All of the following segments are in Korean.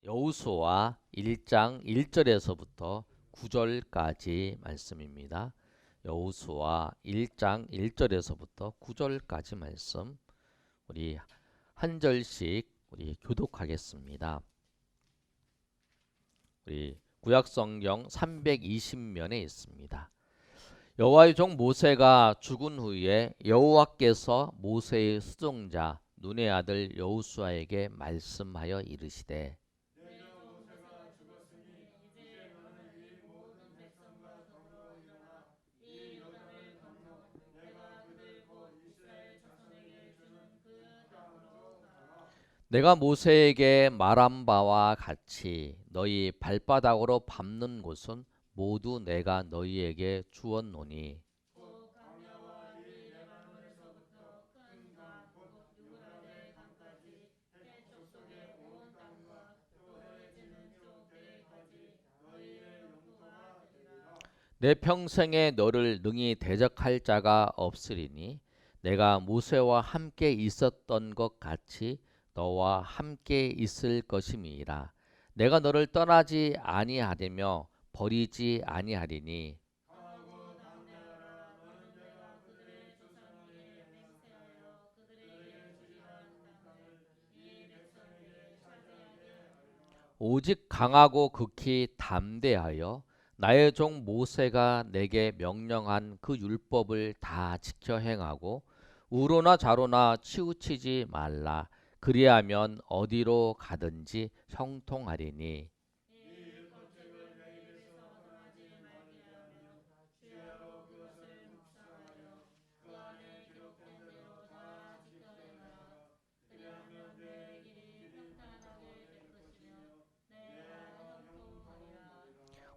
여호수아 1장 1절에서부터 9절까지 말씀입니다. 여호수아 1장 1절에서부터 9절까지 말씀 우리 한 절씩 우리 교독하겠습니다. 우리 구약성경 320면에 있습니다. 여호와의 종 모세가 죽은 후에 여호와께서 모세의 수종자 눈의 아들 여호수아에게 말씀하여 이르시되 내가 모세에게 말한 바와 같이 너희 발바닥으로 밟는 곳은 모두 내가 너희에게 주었노니 내 평생에 너를 능히 대적할 자가 없으리니 내가 모세와 함께 있었던 것 같이 너와 함께 있을 것임이라. 내가 너를 떠나지 아니하리며 버리지 아니하리니 오직 강하고 극히 담대하여 나의 종 모세가 내게 명령한 그 율법을 다 지켜 행하고 우로나 좌로나 치우치지 말라. 그리하면 어디로 가든지 형통하리니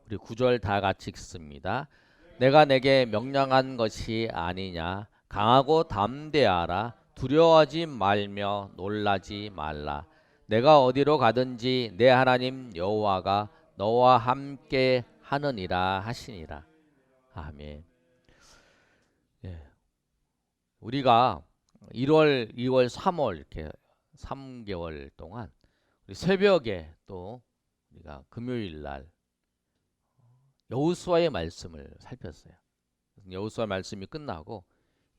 우리 구절 다 같이 읽습니다. 내가 내게 명령한 것이 아니냐. 강하고 담대하라. 두려워하지 말며 놀라지 말라. 내가 어디로 가든지 내 하나님 여호와가 너와 함께 하느니라 하시니라. 아멘. 예. 우리가 1월, 2월, 3월 이렇게 3개월 동안 우리 새벽에 또 우리가 금요일 날 여호수아의 말씀을 살폈어요. 여호수아 말씀이 끝나고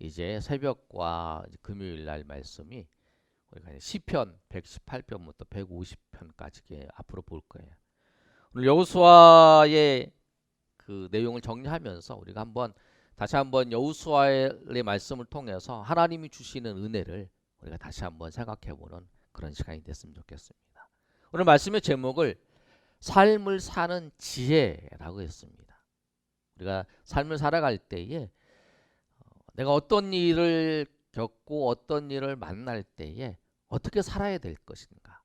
이제 새벽과 금요일 날 말씀이 우리가 시편 118편부터 150편까지 앞으로 볼 거예요. 오늘 여호수아의 그 내용을 정리하면서 우리가 다시 한번 여호수아의 말씀을 통해서 하나님이 주시는 은혜를 우리가 다시 한번 생각해보는 그런 시간이 됐으면 좋겠습니다. 오늘 말씀의 제목을 삶을 사는 지혜라고 했습니다. 우리가 삶을 살아갈 때에 내가 어떤 일을 겪고 어떤 일을 만날 때에 어떻게 살아야 될 것인가.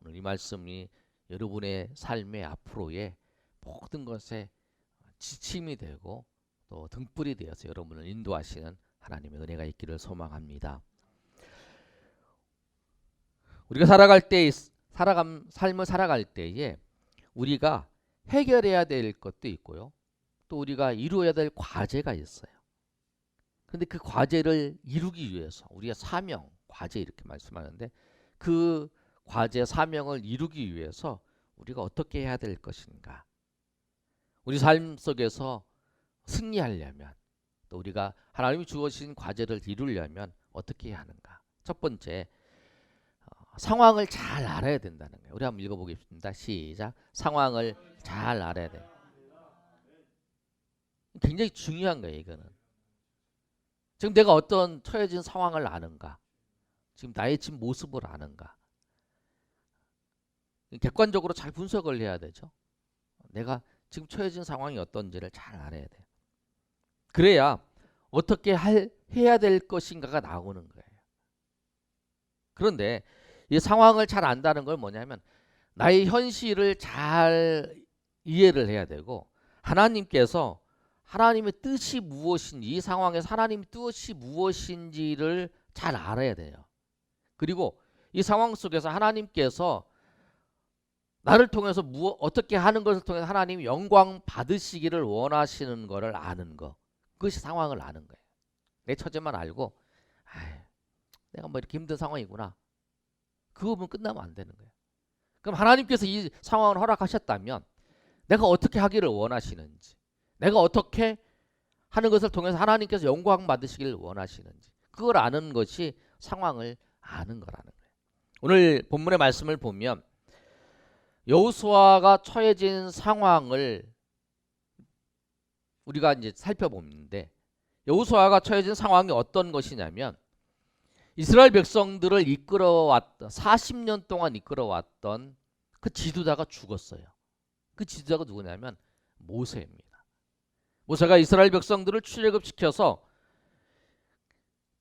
오늘 이 말씀이 여러분의 삶의 앞으로의 모든 것에 지침이 되고 또 등불이 되어서 여러분을 인도하시는 하나님의 은혜가 있기를 소망합니다. 우리가 삶을 살아갈 때에 우리가 해결해야 될 것도 있고요. 또 우리가 이루어야 될 과제가 있어요. 그런데 그 과제를 이루기 위해서 우리가 사명, 과제 이렇게 말씀하는데 그 과제, 사명을 이루기 위해서 우리가 어떻게 해야 될 것인가. 우리 삶 속에서 승리하려면 또 우리가 하나님이 주어진 과제를 이루려면 어떻게 해야 하는가. 첫 번째, 상황을 잘 알아야 된다는 거예요. 우리 한번 읽어보겠습니다. 시작. 상황을 잘 알아야 돼. 굉장히 중요한 거예요. 이거는. 지금 내가 어떤 처해진 상황을 아는가. 지금 나의 지금 모습을 아는가. 객관적으로 잘 분석을 해야 되죠. 내가 지금 처해진 상황이 어떤지를 잘 알아야 돼요. 그래야 어떻게 해야 될 것인가가 나오는 거예요. 그런데 이 상황을 잘 안다는 걸 뭐냐면 나의 현실을 잘 이해를 해야 되고 하나님께서 하나님의 뜻이 무엇인지 이 상황에서 하나님의 뜻이 무엇인지를 잘 알아야 돼요. 그리고 이 상황 속에서 하나님께서 나를 통해서 어떻게 하는 것을 통해서 하나님이 영광 받으시기를 원하시는 것을 아는 것. 그것이 상황을 아는 거예요. 내 처지만 알고 내가 뭐 이렇게 힘든 상황이구나. 그거 보면 끝나면 안 되는 거예요. 그럼 하나님께서 이 상황을 허락하셨다면 내가 어떻게 하기를 원하시는지, 내가 어떻게 하는 것을 통해서 하나님께서 영광 받으시기를 원하시는지, 그걸 아는 것이 상황을 아는 거라는 거예요. 오늘 본문의 말씀을 보면 여호수아가 처해진 상황을 우리가 이제 살펴보는데, 여호수아가 처해진 상황이 어떤 것이냐면 이스라엘 백성들을 이끌어왔던 40년 동안 이끌어왔던 그 지도자가 죽었어요. 그 지도자가 누구냐면 모세입니다. 모세가 이스라엘 백성들을 출애굽시켜서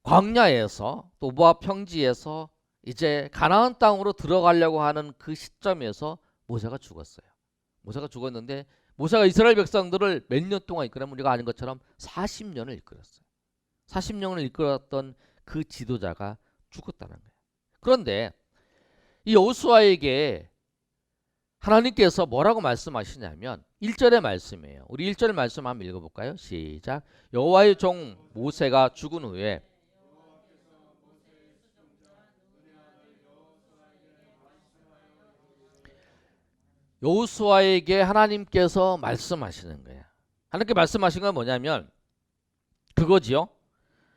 광야에서 또 모압 평지에서 이제 가나안 땅으로 들어가려고 하는 그 시점에서 모세가 죽었어요. 모세가 죽었는데 모세가 이스라엘 백성들을 몇 년 동안 이끌었냐면 우리가 아는 것처럼 40년을 이끌었어요. 40년을 이끌었던 그 지도자가 죽었다는 거예요. 그런데 이 여호수아에게 하나님께서 뭐라고 말씀하시냐면 1절의 말씀이에요. 우리 1절 말씀 한번 읽어볼까요? 시작. 여호와의 종 모세가 죽은 후에 여호수아에게 하나님께서 말씀하시는 거예요. 하나님께 말씀하신 건 뭐냐면 그거지요.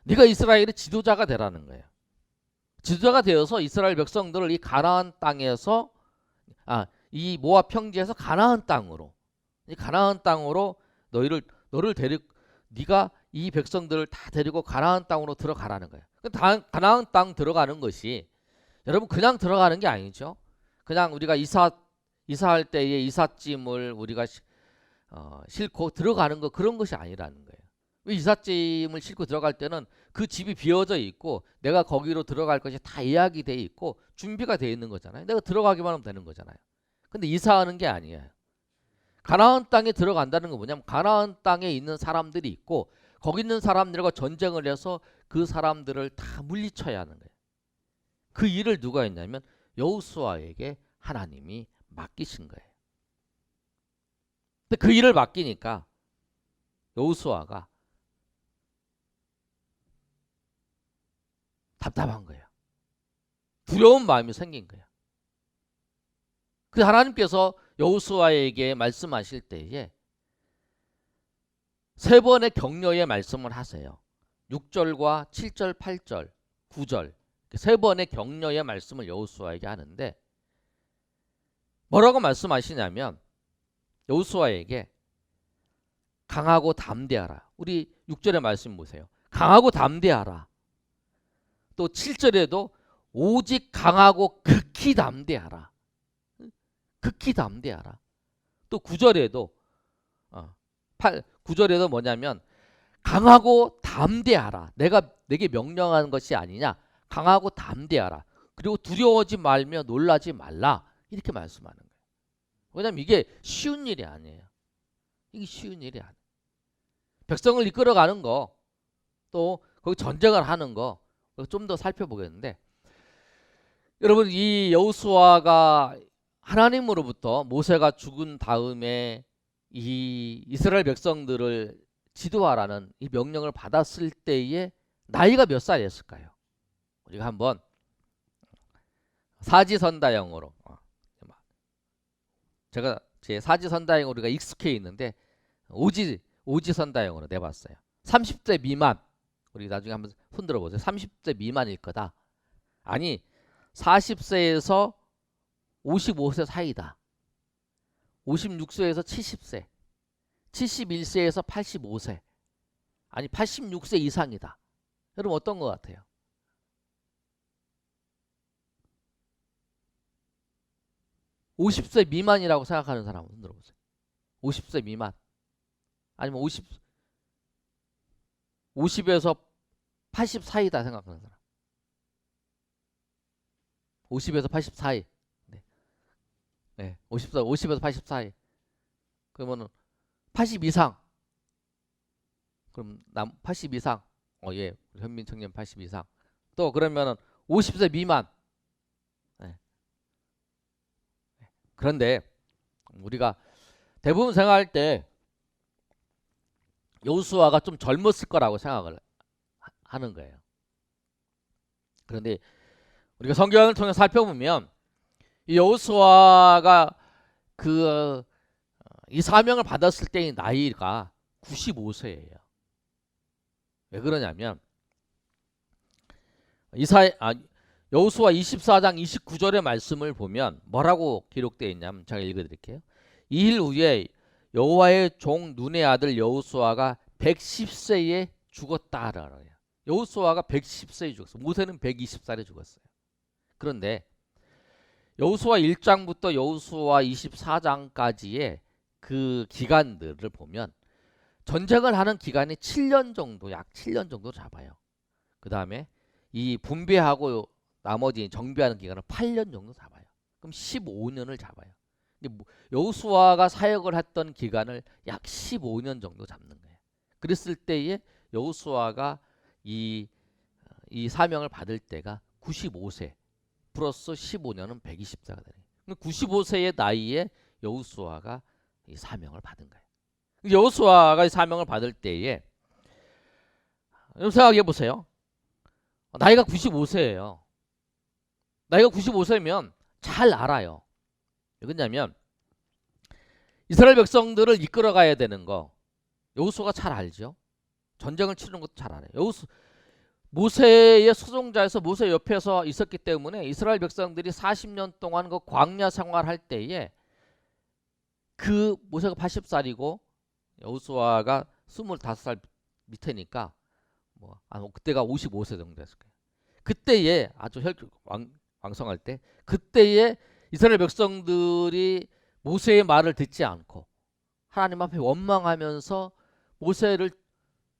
네가 이스라엘의 지도자가 되라는 거예요. 지도자가 되어서 이스라엘 백성들을 이 가나안 땅에서 이 모압 평지에서 가나안 땅으로, 이 가나안 땅으로 너를 데리고 네가 이 백성들을 다 데리고 가나안 땅으로 들어가라는 거예요. 가나안 땅 들어가는 것이 여러분 그냥 들어가는 게 아니죠. 그냥 우리가 이사할 때의 이삿짐을 우리가 싣고 들어가는 거, 그런 것이 아니라는 거예요. 이삿짐을 싣고 들어갈 때는 그 집이 비어져 있고 내가 거기로 들어갈 것이 다 예약이 돼 있고 준비가 돼 있는 거잖아요. 내가 들어가기만 하면 되는 거잖아요. 근데 이사하는 게 아니에요. 가나안 땅에 들어간다는 건 뭐냐면 가나안 땅에 있는 사람들이 있고 거기 있는 사람들과 전쟁을 해서 그 사람들을 다 물리쳐야 하는 거예요. 그 일을 누가 했냐면 여호수아에게 하나님이 맡기신 거예요. 근데 그 일을 맡기니까 여호수아가 답답한 거예요. 두려운 마음이 생긴 거예요. 그 하나님께서 여호수아에게 말씀하실 때에 세 번의 격려의 말씀을 하세요. 6절과 7절, 8절, 9절 세 번의 격려의 말씀을 여호수아에게 하는데 뭐라고 말씀하시냐면 여호수아에게 강하고 담대하라. 우리 6절의 말씀 보세요. 강하고 담대하라. 또 7절에도 오직 강하고 극히 담대하라. 극히 담대하라. 또 9절에도 9절에도 뭐냐면 강하고 담대하라. 내게 명령하는 것이 아니냐. 강하고 담대하라. 그리고 두려워하지 말며 놀라지 말라. 이렇게 말씀하는 거예요. 왜냐하면 이게 쉬운 일이 아니에요. 이게 쉬운 일이 아니에요. 백성을 이끌어가는 거, 또 거기 전쟁을 하는 거 좀 더 살펴보겠는데, 여러분 이 여호수아가 하나님으로부터 모세가 죽은 다음에 이 이스라엘 백성들을 지도하라는 이 명령을 받았을 때에 나이가 몇 살이었을까요? 우리가 한번 사지선다형으로 제가 제 사지선다형 우리가 익숙해 있는데 오지선다형으로 내봤어요. 30세 미만, 우리 나중에 한번 손들어 보세요. 30세 미만일 거다. 아니 40세에서 55세 사이다. 56세에서 70세, 71세에서 85세, 아니 86세 이상이다. 여러분 어떤 것 같아요? (50세) 미만이라고 생각하는 사람 손 들어보세요. 50세 미만, 아니면 50에서 80 사이다 생각하는 사람. 50에서 80 사이. 네. 50에서 80 사이. 그러면은 80 이상. 그럼 80 이상. 예. 현민 청년 80 이상. 또 그러면은 50세 미만. 네. 그런데 우리가 대부분 생각할 때 여호수아가 좀 젊었을 거라고 생각을 하는 거예요. 그런데 우리가 성경을 통해 살펴보면 이 여호수아가 그 이 사명을 받았을 때의 나이가 95세예요. 왜 그러냐면 여호수아 24장 29절의 말씀을 보면 뭐라고 기록되어 있냐면 제가 읽어드릴게요. 이 일 후에 여호와의 종 눈의 아들 여호수아가 110세에 죽었다라요. 여호수아가 110세에 죽었어요. 모세는 120살에 죽었어요. 그런데 여호수아 1장부터 여호수아 24장까지의 그 기간들을 보면 전쟁을 하는 기간이 7년 정도, 약 7년 정도 잡아요. 그 다음에 이 분배하고 나머지 정비하는 기간을 8년 정도 잡아요. 그럼 15년을 잡아요. 여호수아가 사역을 했던 기간을 약 15년 정도 잡는 거예요. 그랬을 때에 여호수아가 이 사명을 받을 때가 95세 플러스 15년은 120세가 되네요. 95세의 나이에 여호수아가 이 사명을 받은 거예요. 여호수아가 이 사명을 받을 때에 여러분 생각해 보세요. 나이가 95세예요. 나이가 95세면 잘 알아요. 왜 그러냐면 이스라엘 백성들을 이끌어 가야 되는 거 여호수아가 잘 알죠. 전쟁을 치르는 것도 잘 알아요. 모세의 수종자에서 모세 옆에서 있었기 때문에 이스라엘 백성들이 40년 동안 그 광야 생활할 때에 그 모세가 80살이고 여호수아가 25살 밑에니까 그때가 55세 정도 됐을 거예요. 그때에 아주 왕성할 때 그때에 이스라엘 백성들이 모세의 말을 듣지 않고 하나님 앞에 원망하면서 모세를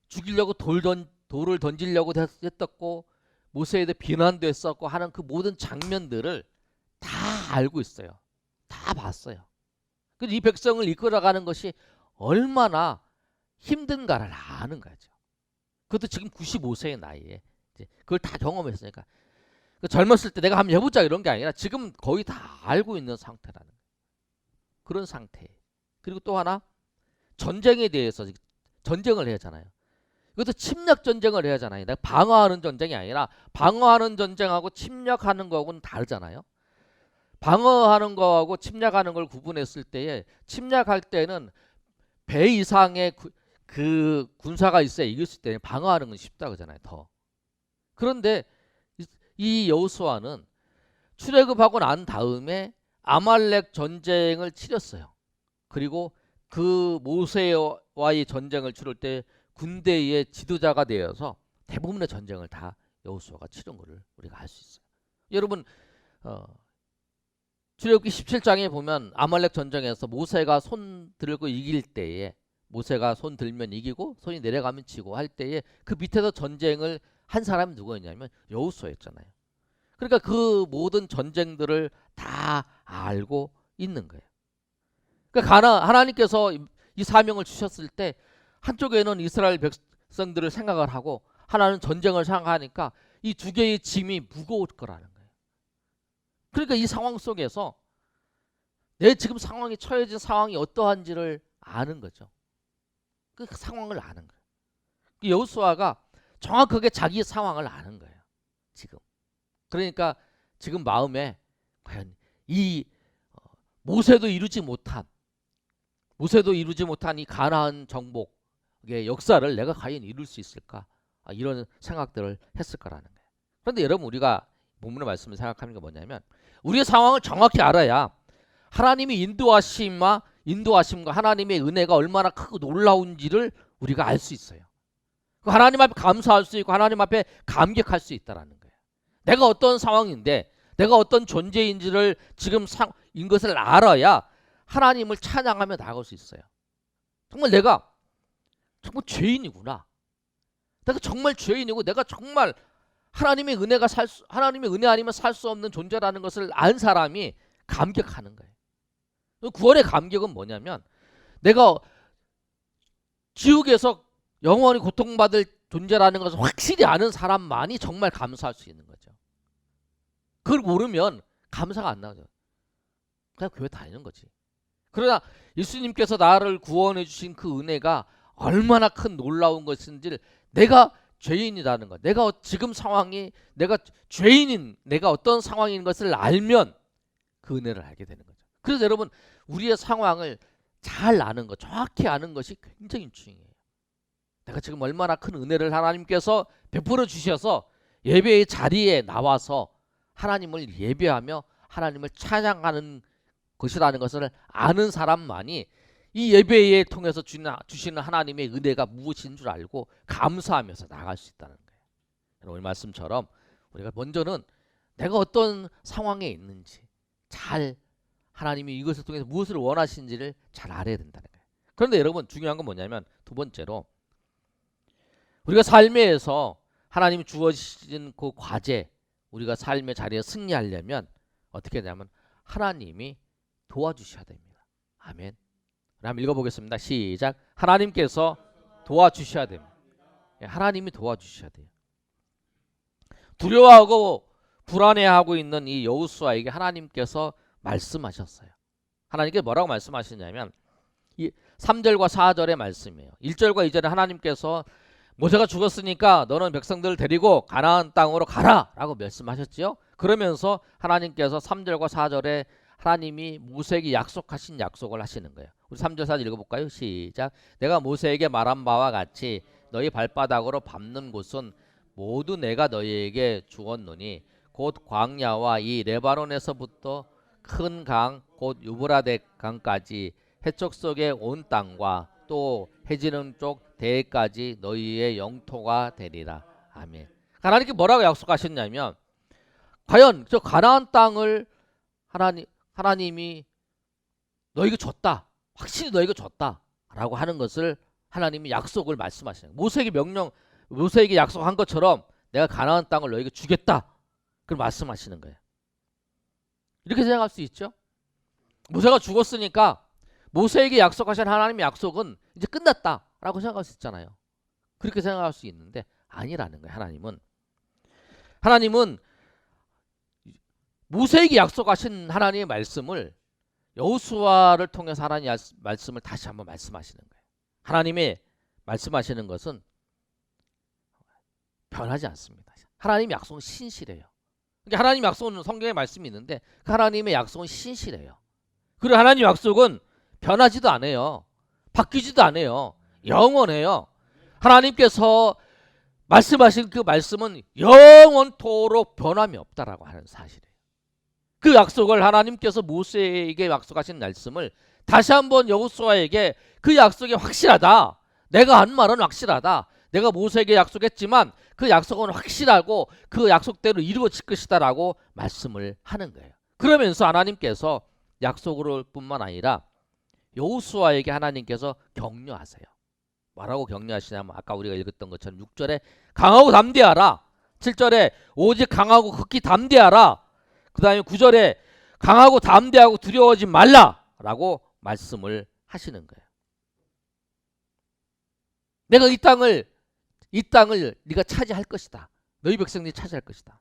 죽이려고 돌을 던지려고 했었고 모세에 대해 비난도 했었고 하는 그 모든 장면들을 다 알고 있어요. 다 봤어요. 그래서 이 백성을 이끌어가는 것이 얼마나 힘든가를 아는 거죠. 그것도 지금 95세의 나이에 그걸 다 경험했으니까 젊었을 때 내가 한번 해보자 이런 게 아니라 지금 거의 다 알고 있는 상태라는 거예요. 그런 상태. 그리고 또 하나 전쟁에 대해서 전쟁을 해야 하잖아요. 이것도 침략 전쟁을 해야 하잖아요. 내가 방어하는 전쟁이 아니라 방어하는 전쟁하고 침략하는 거하고는 다르잖아요. 방어하는 거하고 침략하는 걸 구분했을 때에 침략할 때는 배 이상의 그 군사가 있어야 이길 수 있다. 방어하는 건 쉽다 그러잖아요. 더. 그런데 이 여호수아는 출애굽하고 난 다음에 아말렉 전쟁을 치렀어요. 그리고 그 모세와의 전쟁을 치를 때 군대의 지도자가 되어서 대부분의 전쟁을 다 여호수아가 치른 것을 우리가 알 수 있어요. 여러분 출애굽기 17장에 보면 아말렉 전쟁에서 모세가 손 들고 이길 때에 모세가 손 들면 이기고 손이 내려가면 지고 할 때에 그 밑에서 전쟁을 한 사람이 누구였냐면 여호수아였잖아요. 그러니까 그 모든 전쟁들을 다 알고 있는 거예요. 그러니까 하나님께서 이 사명을 주셨을 때 한쪽에는 이스라엘 백성들을 생각을 하고 하나는 전쟁을 생각하니까 이 두 개의 짐이 무거울 거라는 거예요. 그러니까 이 상황 속에서 내 지금 상황이 처해진 상황이 어떠한지를 아는 거죠. 그 상황을 아는 거예요. 여호수아가 정확하게 자기 상황을 아는 거예요. 지금. 그러니까 지금 마음에 과연 이 모세도 이루지 못한 이 가나안 정복의 역사를 내가 과연 이룰 수 있을까? 이런 생각들을 했을 거라는 거예요. 그런데 여러분 우리가 본문의 말씀을 생각하는 게 뭐냐면 우리의 상황을 정확히 알아야 하나님이 인도하심과 하나님의 은혜가 얼마나 크고 놀라운지를 우리가 알 수 있어요. 하나님 앞에 감사할 수 있고 하나님 앞에 감격할 수 있다는 거예요. 내가 어떤 상황인데 내가 어떤 존재인지를 지금 이것을 알아야 하나님을 찬양하며 나아갈 수 있어요. 정말 내가 정말 죄인이구나. 내가 정말 죄인이고 내가 정말 하나님의 은혜 아니면 살 수 없는 존재라는 것을 안 사람이 감격하는 거예요. 구원의 감격은 뭐냐면 내가 지옥에서 영원히 고통받을 존재라는 것을 확실히 아는 사람만이 정말 감사할 수 있는 거죠. 그걸 모르면 감사가 안 나오죠. 그냥 교회 다니는 거지. 그러나 예수님께서 나를 구원해 주신 그 은혜가 얼마나 큰 놀라운 것인지를 내가 죄인이라는 것, 내가 지금 상황이 내가 죄인인 내가 어떤 상황인 것을 알면 그 은혜를 알게 되는 거죠. 그래서 여러분 우리의 상황을 잘 아는 것, 정확히 아는 것이 굉장히 중요해요. 내가 지금 얼마나 큰 은혜를 하나님께서 베풀어 주셔서 예배의 자리에 나와서 하나님을 예배하며 하나님을 찬양하는 것이라는 것을 아는 사람만이 이 예배에 통해서 주시는 하나님의 은혜가 무엇인 줄 알고 감사하면서 나갈 수 있다는 거예요. 오늘 말씀처럼 우리가 먼저는 내가 어떤 상황에 있는지 잘 하나님이 이것을 통해서 무엇을 원하시는지를 잘 알아야 된다는 거예요. 그런데 여러분 중요한 건 뭐냐면 두 번째로 우리가 삶에서 하나님이 주어진 그 과제 우리가 삶의 자리에 승리하려면 어떻게 하냐면 하나님이 도와주셔야 됩니다. 아멘. 한번 읽어보겠습니다. 시작. 하나님께서 도와주셔야 됩니다. 하나님이 도와주셔야 돼요. 두려워하고 불안해하고 있는 이 여호수아에게 하나님께서 말씀하셨어요. 하나님께 뭐라고 말씀하시냐면 이 3절과 4절의 말씀이에요. 1절과 2절에 하나님께서 모세가 죽었으니까 너는 백성들을 데리고 가나안 땅으로 가라 라고 말씀하셨지요. 그러면서 하나님께서 3절과 4절에 하나님이 모세에게 약속하신 약속을 하시는 거예요. 우리 3절 4절 읽어볼까요? 시작. 내가 모세에게 말한 바와 같이 너희 발바닥으로 밟는 곳은 모두 내가 너희에게 주었노니 곧 광야와 이 레바논에서부터 큰 강 곧 유브라데 강까지 해쪽 속의 온 땅과 또 해지는 쪽 대해까지 너희의 영토가 되리라. 아멘. 하나님께 뭐라고 약속하셨냐면 과연 저 가나안 땅을 하나님이 너희가 줬다. 확실히 너희가 줬다. 라고 하는 것을 하나님이 약속을 말씀하시는 거예요. 모세에게 약속한 것처럼 내가 가나안 땅을 너희에게 주겠다. 그걸 말씀하시는 거예요. 이렇게 생각할 수 있죠. 모세가 죽었으니까 모세에게 약속하신 하나님의 약속은 이제 끝났다라고 생각할 수 있잖아요. 그렇게 생각할 수 있는데 아니라는 거예요. 하나님은 모세에게 약속하신 하나님의 말씀을 여호수아를 통해서 하나님의 말씀을 다시 한번 말씀하시는 거예요. 하나님의 말씀하시는 것은 변하지 않습니다. 하나님의 약속은 신실해요. 그러니까 하나님의 약속은 성경에 말씀이 있는데 그 하나님의 약속은 신실해요. 그리고 하나님의 약속은 변하지도 않아요. 바뀌지도 않아요. 영원해요. 하나님께서 말씀하신 그 말씀은 영원토록 변함이 없다라고 하는 사실이에요. 그 약속을 하나님께서 모세에게 약속하신 말씀을 다시 한번 여호수아에게 그 약속이 확실하다. 내가 한 말은 확실하다. 내가 모세에게 약속했지만 그 약속은 확실하고 그 약속대로 이루어질 것이다라고 말씀을 하는 거예요. 그러면서 하나님께서 약속으로 뿐만 아니라 여호수아에게 하나님께서 격려하세요. 뭐라고 격려하시냐면 아까 우리가 읽었던 것처럼 6절에 강하고 담대하라. 7절에 오직 강하고 극히 담대하라. 그 다음에 9절에 강하고 담대하고 두려워하지 말라라고 말씀을 하시는 거예요. 내가 이 땅을 네가 차지할 것이다. 너희 백성들이 차지할 것이다.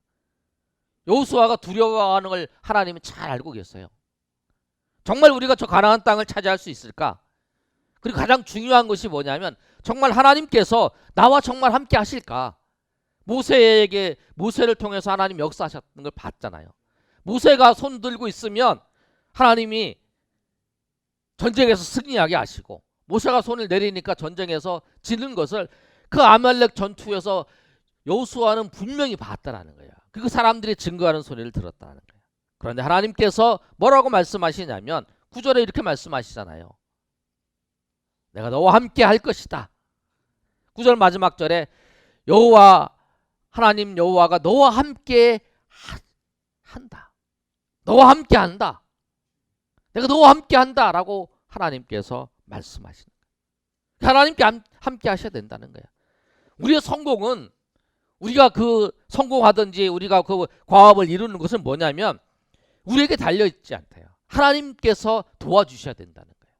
여호수아가 두려워하는 걸 하나님은 잘 알고 계세요. 정말 우리가 저 가나안 땅을 차지할 수 있을까? 그리고 가장 중요한 것이 뭐냐면 정말 하나님께서 나와 정말 함께 하실까? 모세를 통해서 하나님 역사하셨던 걸 봤잖아요. 모세가 손 들고 있으면 하나님이 전쟁에서 승리하게 하시고 모세가 손을 내리니까 전쟁에서 지는 것을 그 아말렉 전투에서 여호수아는 분명히 봤다라는 거예요. 그 사람들이 증거하는 소리를 들었다는 거예요. 그런데 하나님께서 뭐라고 말씀하시냐면 9절에 이렇게 말씀하시잖아요. 내가 너와 함께 할 것이다. 9절 마지막 절에 하나님 여호와가 너와 함께 한다. 너와 함께 한다. 내가 너와 함께 한다라고 하나님께서 말씀하시는 거예요. 하나님께 함께 하셔야 된다는 거예요. 우리의 성공은 우리가 그 성공하든지 우리가 그 과업을 이루는 것은 뭐냐면 우리에게 달려있지 않대요. 하나님께서 도와주셔야 된다는 거예요.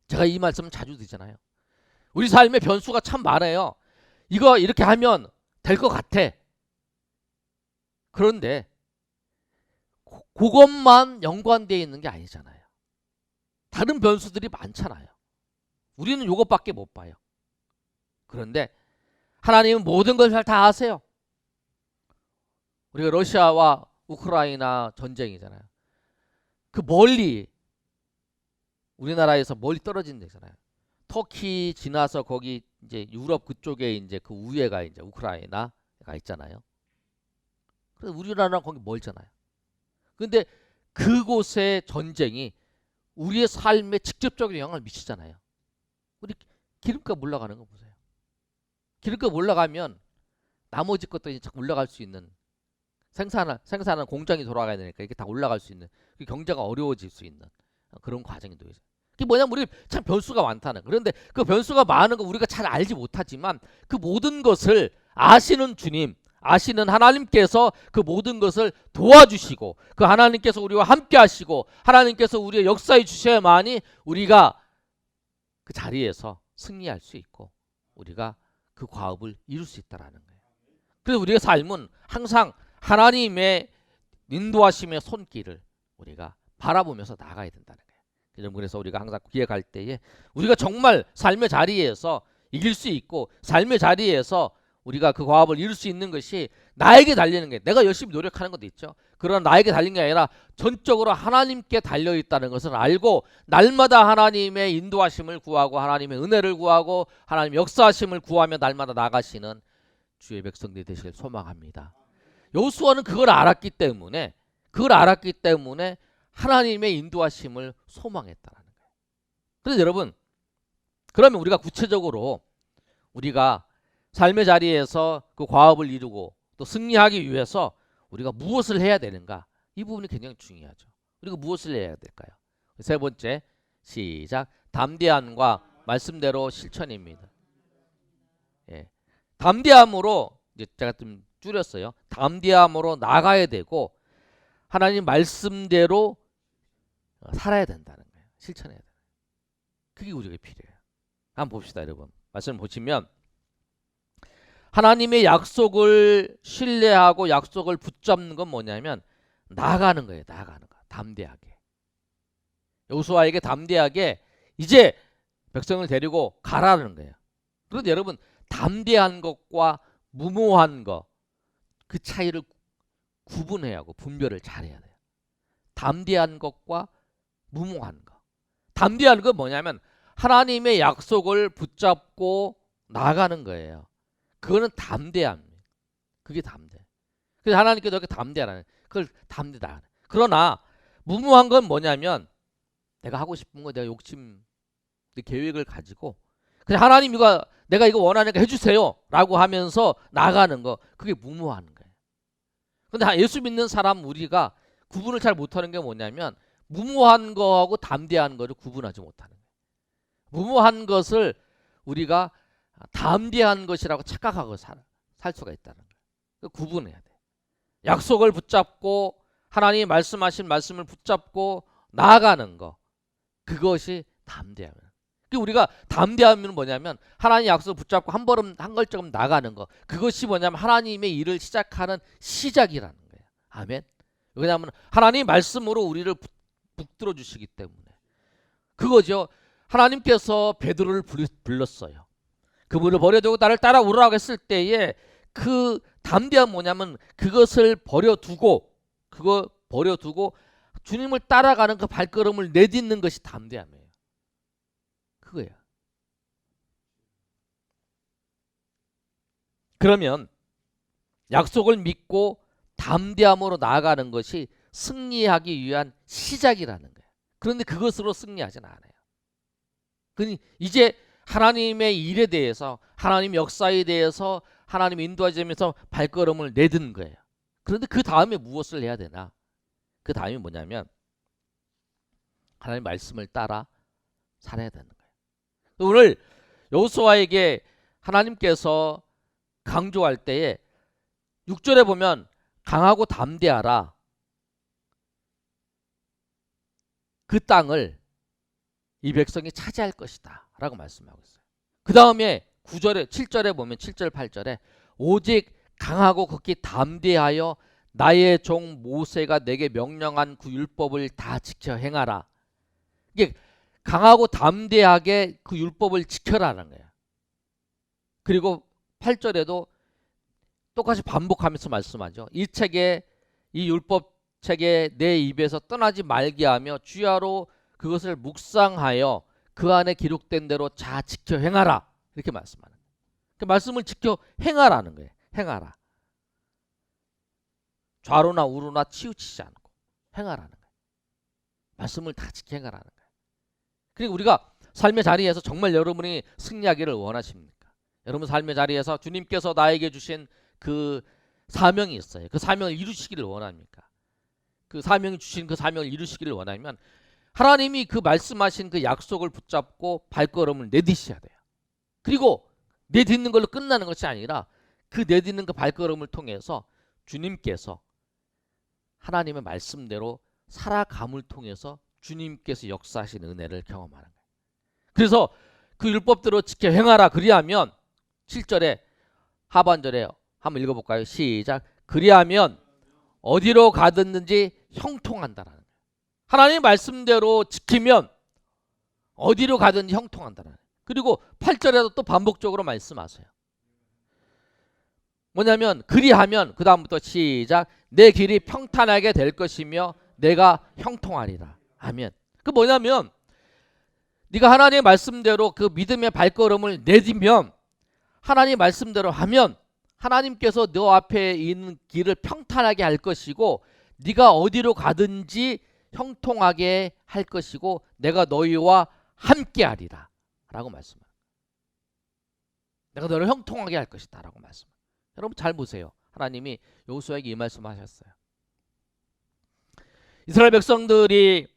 제가 이 말씀 자주 드리잖아요. 우리 삶의 변수가 참 많아요. 이거 이렇게 하면 될 것 같아. 그런데 그것만 연관되어 있는 게 아니잖아요. 다른 변수들이 많잖아요. 우리는 이것밖에 못 봐요. 그런데 하나님은 모든 걸 다 아세요. 우리가 러시아와 우크라이나 전쟁이잖아요. 그 멀리 우리나라에서 멀리 떨어진 데잖아요. 터키 지나서 거기 이제 유럽 그쪽에 이제 그 위에가 이제 우크라이나가 있잖아요. 그래서 우리나라랑 거기 멀잖아요. 근데 그곳의 전쟁이 우리의 삶에 직접적인 영향을 미치잖아요. 우리 기름값 올라가는 거 보세요. 기름값 올라가면 나머지 것들이 자꾸 올라갈 수 있는 생산하는 공장이 돌아가야 되니까 이게 다 올라갈 수 있는 경제가 어려워질 수 있는 그런 과정이 놓여져. 그게 뭐냐면 우리 참 변수가 많다는. 그런데 그 변수가 많은 거 우리가 잘 알지 못하지만 그 모든 것을 아시는 주님, 아시는 하나님께서 그 모든 것을 도와주시고 그 하나님께서 우리와 함께 하시고 하나님께서 우리의 역사해 주셔야만이 우리가 그 자리에서 승리할 수 있고 우리가 그 과업을 이룰 수 있다라는 거예요. 그래서 우리의 삶은 항상 하나님의 인도하심의 손길을 우리가 바라보면서 나가야 된다는 거예요. 그래서 우리가 항상 기획할 때에 우리가 정말 삶의 자리에서 이길 수 있고 삶의 자리에서 우리가 그 과업을 이룰 수 있는 것이 나에게 달리는 게 내가 열심히 노력하는 것도 있죠. 그러나 나에게 달린 게 아니라 전적으로 하나님께 달려있다는 것을 알고 날마다 하나님의 인도하심을 구하고 하나님의 은혜를 구하고 하나님의 역사하심을 구하며 날마다 나가시는 주의 백성들이 되시길 소망합니다. 여호수아는 그걸 알았기 때문에 하나님의 인도하심을 소망했다는 거예요. 그래서 여러분, 그러면 우리가 구체적으로 우리가 삶의 자리에서 그 과업을 이루고 또 승리하기 위해서 우리가 무엇을 해야 되는가? 이 부분이 굉장히 중요하죠. 우리가 무엇을 해야 될까요? 세 번째, 시작. 담대함과 말씀대로 실천입니다. 예. 담대함으로, 이제 제가 좀 줄였어요. 담대함으로 나가야 되고 하나님 말씀대로 살아야 된다는 거예요. 실천해야 돼요. 그게 우리에게 필요해요. 한번 봅시다, 여러분. 말씀 보시면 하나님의 약속을 신뢰하고 약속을 붙잡는 건 뭐냐면 나가는 거예요. 나가는 거. 담대하게. 여호수아에게 담대하게 이제 백성을 데리고 가라는 거예요. 그런데 여러분, 담대한 것과 무모한 것, 그 차이를 구분해야 하고 분별을 잘해야 돼요. 담대한 것과 무모한 것. 담대한 건 뭐냐면 하나님의 약속을 붙잡고 나가는 거예요. 그거는 담대함. 그게 담대. 그래서 하나님께서 이렇게 담대하라는, 그걸 담대다. 그러나 무모한 건 뭐냐면 내가 하고 싶은 거, 내가 욕심, 내 계획을 가지고 그냥 하나님 이거 내가 이거 원하니까 해주세요 라고 하면서 나가는 거, 그게 무모한 거예요. 근데 예수 믿는 사람 우리가 구분을 잘 못하는 게 뭐냐면 무모한 거하고 담대한 거를 구분하지 못하는 거예요. 무모한 것을 우리가 담대한 것이라고 착각하고 살 수가 있다는 거예요. 구분해야 돼요. 약속을 붙잡고 하나님이 말씀하신 말씀을 붙잡고 나아가는 거, 그것이 담대함. 우리가 담대함은 뭐냐면 하나님 약속을 붙잡고 한 걸음 나가는 거, 그것이 뭐냐면 하나님의 일을 시작하는 시작이라는 거예요. 아멘. 왜냐하면 하나님 말씀으로 우리를 붙들어 주시기 때문에 그거죠. 하나님께서 베드로를 불렀어요. 그분을 버려두고 나를 따라오라고 했을 때에 그 담대함 뭐냐면 그것을 버려두고 주님을 따라가는 그 발걸음을 내딛는 것이 담대함이에요. 그거예요. 그러면 약속을 믿고 담대함으로 나아가는 것이 승리하기 위한 시작이라는 거예요. 그런데 그것으로 승리하지는 않아요. 이제 하나님의 일에 대해서, 하나님 역사에 대해서 하나님 인도하시면서 발걸음을 내든 거예요. 그런데 그 다음에 무엇을 해야 되나? 그 다음이 뭐냐면 하나님 말씀을 따라 살아야 되는 거예요. 오늘 여호수아에게 하나님께서 강조할 때에 6절에 보면 강하고 담대하라. 그 땅을 이 백성이 차지할 것이다 라고 말씀하고 있어요. 그 다음에 9절에 7절에 보면 7절 8절에 오직 강하고 극히 담대하여 나의 종 모세가 내게 명령한 그 율법을 다 지켜 행하라. 이게 강하고 담대하게 그 율법을 지켜라는 거예요. 그리고 8절에도 똑같이 반복하면서 말씀하죠. 이 책에 이 율법 책에 내 입에서 떠나지 말게 하며 주야로 그것을 묵상하여 그 안에 기록된 대로 자 지켜 행하라. 이렇게 말씀하는 거예요. 그 말씀을 지켜 행하라는 거예요. 행하라. 좌로나 우로나 치우치지 않고 행하라는 거예요. 말씀을 다 지켜 행하라는 거예요. 그리고 우리가 삶의 자리에서 정말 여러분이 승리하기를 원하십니까? 여러분 삶의 자리에서 주님께서 나에게 주신 그 사명이 있어요. 그 사명을 이루시기를 원합니까? 그 사명이 주신 그 사명을 이루시기를 원하면 하나님이 그 말씀하신 그 약속을 붙잡고 발걸음을 내딛으셔야 돼요. 그리고 내딛는 걸로 끝나는 것이 아니라 그 내딛는 그 발걸음을 통해서 주님께서 하나님의 말씀대로 살아감을 통해서 주님께서 역사하신 은혜를 경험하는 거예요. 그래서 그 율법대로 지켜 행하라. 그리하면 7절에 하반절에 한번 읽어볼까요? 시작. 그리하면 어디로 가든지 형통한다라는 거예요. 하나님 말씀대로 지키면 어디로 가든지 형통한다라는 거예요. 그리고 8절에도 또 반복적으로 말씀하세요. 뭐냐면 그리하면 그 다음부터 시작. 내 길이 평탄하게 될 것이며 내가 형통하리라. 아멘. 그 뭐냐면 네가 하나님의 말씀대로 그 믿음의 발걸음을 내디면 하나님 말씀대로 하면 하나님께서 너 앞에 있는 길을 평탄하게 할 것이고 네가 어디로 가든지 형통하게 할 것이고 내가 너희와 함께하리라 라고 말씀합니다. 내가 너를 형통하게 할 것이다 라고 말씀합니다. 여러분 잘 보세요. 하나님이 여호수아에게 이 말씀하셨어요. 이스라엘 백성들이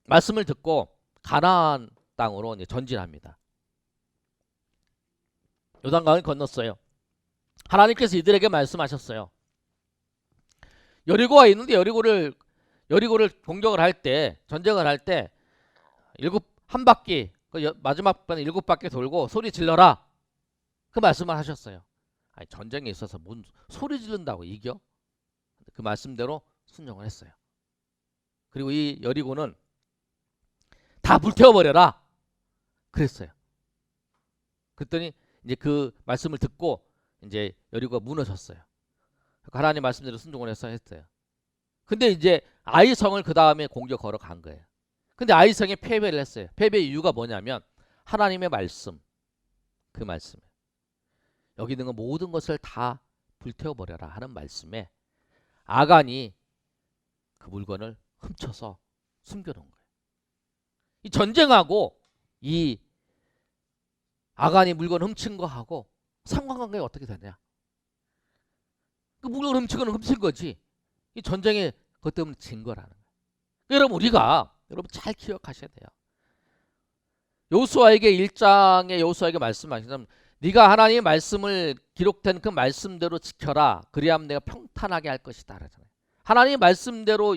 말씀을 듣고 가나안 땅으로 이제 전진합니다. 요단강을 건넜어요. 하나님께서 이들에게 말씀하셨어요. 여리고가 있는데 여리고를 공격을 할 때, 전쟁을 할 때 한 바퀴, 마지막 번에 7바퀴 돌고 소리 질러라. 그 말씀을 하셨어요. 아니, 전쟁에 있어서 뭔 소리 지른다고 이겨? 그 말씀대로 순종을 했어요. 그리고 이 여리고는 다 불태워버려라. 그랬어요. 그랬더니 이제 그 말씀을 듣고 이제 여리고가 무너졌어요. 하나님 말씀대로 순종을 했어요. 근데 이제 아이성을 그 다음에 공격 걸어 간 거예요. 근데 아이성이 패배를 했어요. 패배의 이유가 뭐냐면 하나님의 말씀, 그 말씀. 여기 있는 모든 것을 다 불태워버려라 하는 말씀에 아간이 그 물건을 훔쳐서 숨겨놓은 거예요. 이 전쟁하고 이 아간이 물건 훔친 거하고 상관관계가 어떻게 되냐? 그 물건 훔친 거는 훔친 거지. 이 전쟁에 그것 때문에 진 거라는 거예요. 여러분 우리가 잘 기억하셔야 돼요. 여호수아에게 1장에 여호수아에게 말씀하시면 네가 하나님의 말씀을 기록된 그 말씀대로 지켜라. 그리하면 내가 평탄하게 할 것이다. 그러잖아요. 하나님의 말씀대로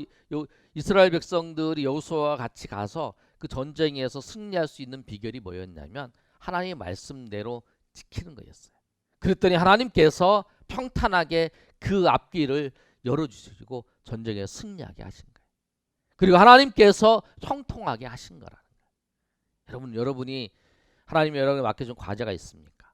이스라엘 백성들이 여호수아와 같이 가서 그 전쟁에서 승리할 수 있는 비결이 뭐였냐면 하나님의 말씀대로 지키는 거였어요. 그랬더니 하나님께서 평탄하게 그 앞길을 열어주시고 전쟁에 승리하게 하신 거예요. 그리고 하나님께서 형통하게 하신 거라는 거예요. 여러분이 하나님이 여러분에게 맡겨준 과제가 있습니까?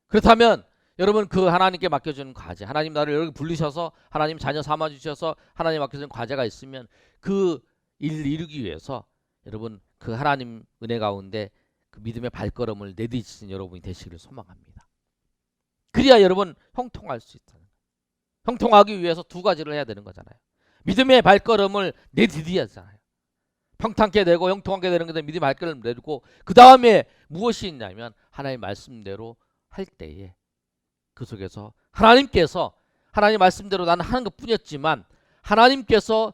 그렇다면 여러분 그 하나님께 맡겨주는 과제, 하나님 나를 여기 부르셔서 하나님 자녀 삼아주셔서 하나님 맡겨준 과제가 있으면 그 일을 이루기 위해서 여러분 그 하나님 은혜 가운데 그 믿음의 발걸음을 내딛으신 여러분이 되시기를 소망합니다. 그래야 여러분 형통할 수 있다는 거예요. 형통하기 위해서 두 가지를 해야 되는 거잖아요. 믿음의 발걸음을 내디뎌야 하잖아요. 평탄케 되고 형통하게 되는 것은 믿음의 발걸음을 내딛고 그 다음에 무엇이 있냐면 하나님의 말씀대로 할 때에 그 속에서 하나님께서 하나님 말씀대로 나는 하는 것뿐이었지만 하나님께서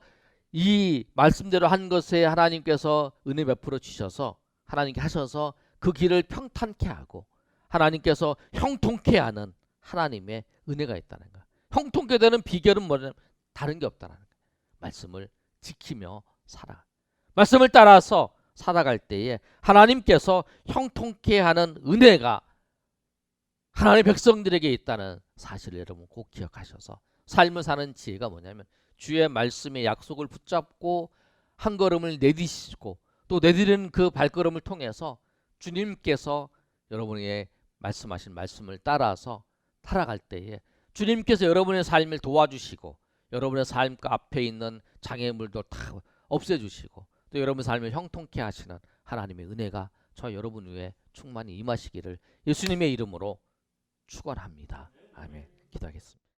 이 말씀대로 한 것에 하나님께서 은혜 베풀어 주셔서 하나님께 하셔서 그 길을 평탄케 하고 하나님께서 형통케 하는 하나님의 은혜가 있다는 거예요. 형통케 되는 비결은 뭐냐면 다른 게 없다는 거예요. 말씀을 지키며 살아. 말씀을 따라서 살아갈 때에 하나님께서 형통케 하는 은혜가 하나님의 백성들에게 있다는 사실을 여러분 꼭 기억하셔서 삶을 사는 지혜가 뭐냐면 주의 말씀의 약속을 붙잡고 한 걸음을 내딛으시고 또 내딛는 그 발걸음을 통해서 주님께서 여러분에게 말씀하신 말씀을 따라서 살아갈 때에 주님께서 여러분의 삶을 도와주시고 여러분의 삶 앞에 있는 장애물도 다 없애주시고 또 여러분 삶을 형통케 하시는 하나님의 은혜가 저 여러분 위에 충만히 임하시기를 예수님의 이름으로 축원합니다. 아멘. 기도하겠습니다.